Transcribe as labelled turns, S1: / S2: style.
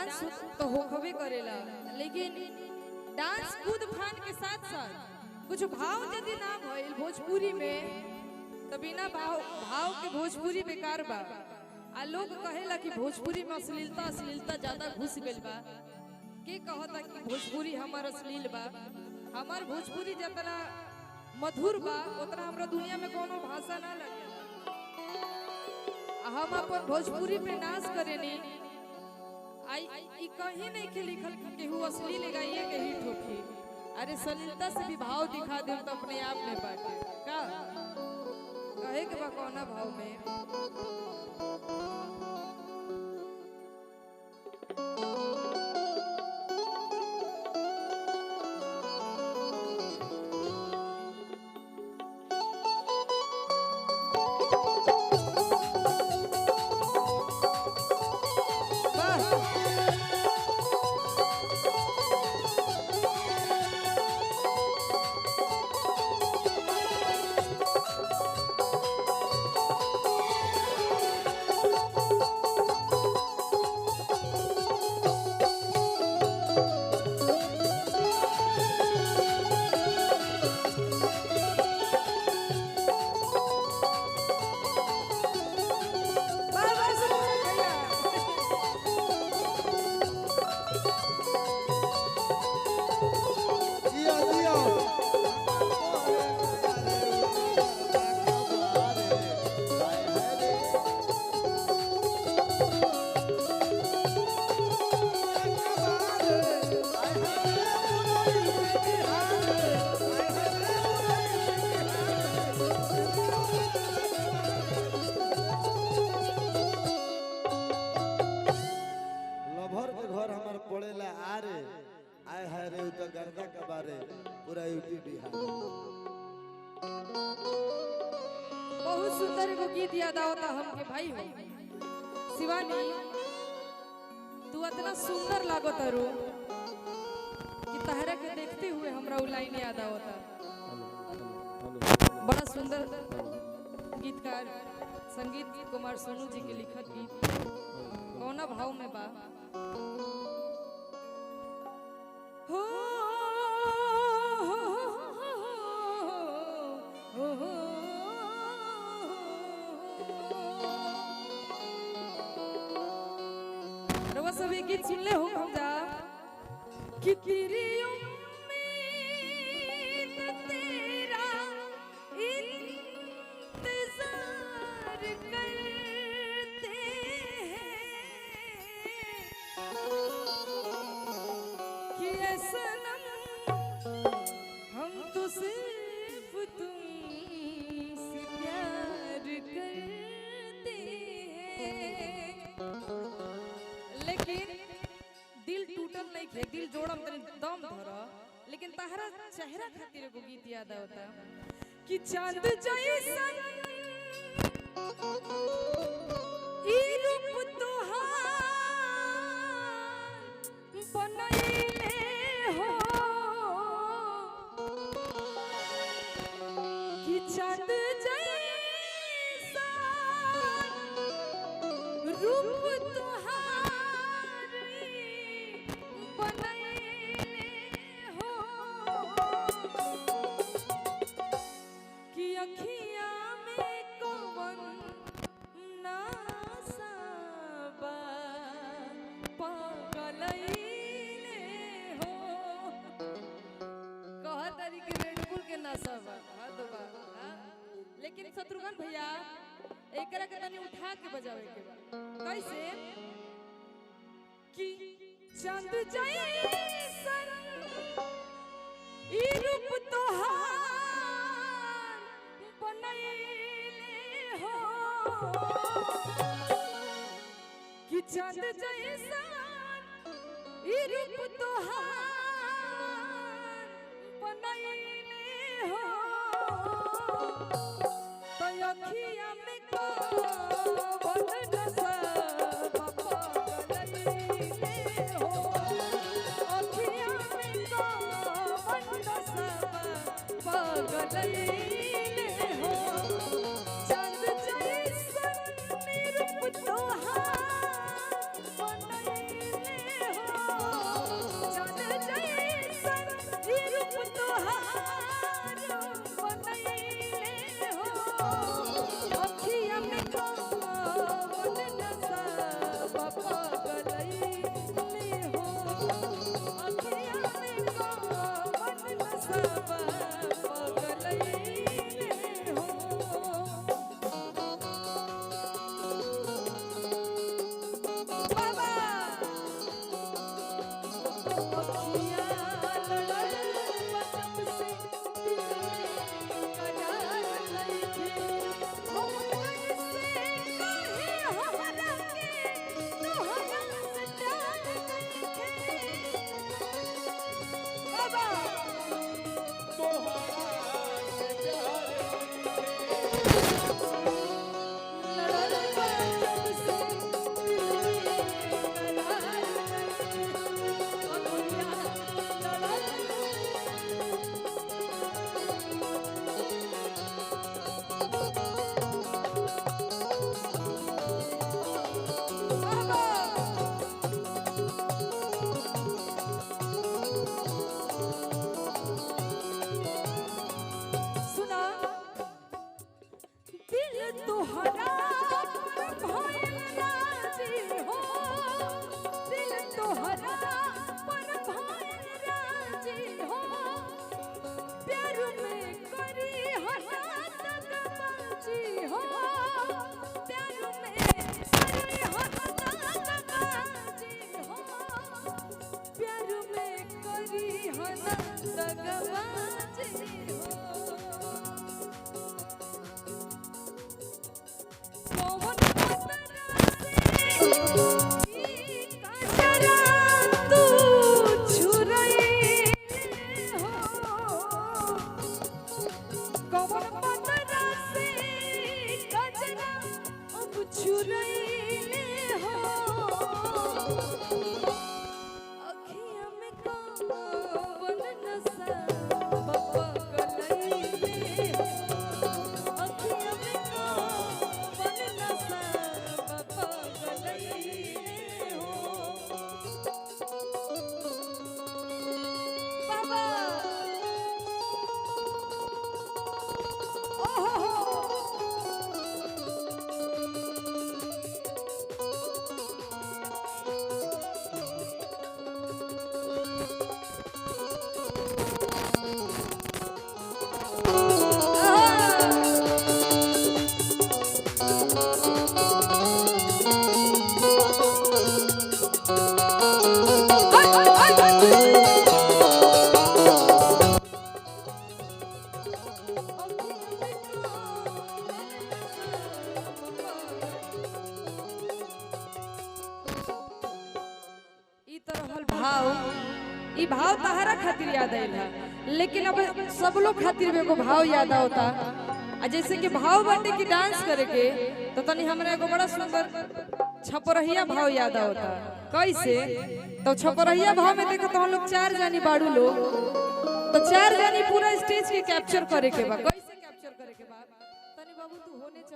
S1: Dance तो होखबे करेला, लेकिन डांस कूद फान के साथ साथ कुछ भाव यदि ना भइल भोजपुरी में तो बिना भाव के भोजपुरी बेकार बा। आ लोग कहेला कि भोजपुरी में अश्लीलता ज्यादा घुस गइल बा। के कहता कि भोजपुरी हमार अश्लील बा? हमार भोजपुरी जितना मधुर बा उतना हमरा दुनिया में कोनो भाषा ना लगे। हम अपन भोजपुरी पे नाच करेनी। आई कहीं नहीं के लिखल कि केहू अश्लील गाइए के हिट होखी। अरे सलीलता से भी भाव दिखा दे तो अपने आप में बाटे का कहे के बा कौना भाव में।
S2: पूरा यूपी बिहार
S1: बहुत सुंदर एगो गीत याद आवता हमके भाई हो शिवानी। तू इतना सुंदर लागत रू कि तहरा के देखते हुए हमरा उ लाइन याद आवता। बड़ा सुंदर गीतकार संगीत कुमार सोनू जी के लिखत गीत कौना भाव में बा। सब एक गीत सुन ले हो हम जा कि तेरी उम्मीद तेरा इंतजार करते हैं कि ऐ सनम हम तो सिर्फ तुमसे प्यार करते हैं। लेकिन दिल टूटल नहीं खे, दिल जोड़म तनी दम धरा। लेकिन तहरा चेहरा खातिर एगो गीत याद आता कि चांद जैसन ई रूप तोहार बनैले हो कि चांद जैसन रूप लेकिन शत्रुघ्न भैया एकरा के तनी उठा के बजावे के बा। कैसे कि चांद जैसन ई रूप तोहार बनैले हो कि चांद जैसन ई रूप तोहार बनैले हो अखिया में कौन नशा पगलैले हो अखिया में कौन नशा पगलैले हो चांद जैसन रूप तोहार बनैले गवाजे हो कौन पतरा से कजरा तू छुरई हो कौन पतरा से कजरा अब छुरई हो अखियां में कौन नशा बप्पा गलई हो अखियां में कौन नशा बप्पा गलई हो बाबा ओहो ई भाव तहरा खातिर याद आइल है लेकिन अब सब लोग खातिर एगो भाव याद आवता आ जैसे कि भाव बाटे कि डांस करे के तो तनी हमरा एगो बड़ा सुंदर छपरहिया भाव याद आवता कैसे तो छपरहिया भाव में देखो तो हम लोग 4 जानी बाड़ू लोग तो 4 जानी पूरा स्टेज के कैप्चर करे के बा कैसे कैप्चर करे के बा तनी बाबू तू होने चल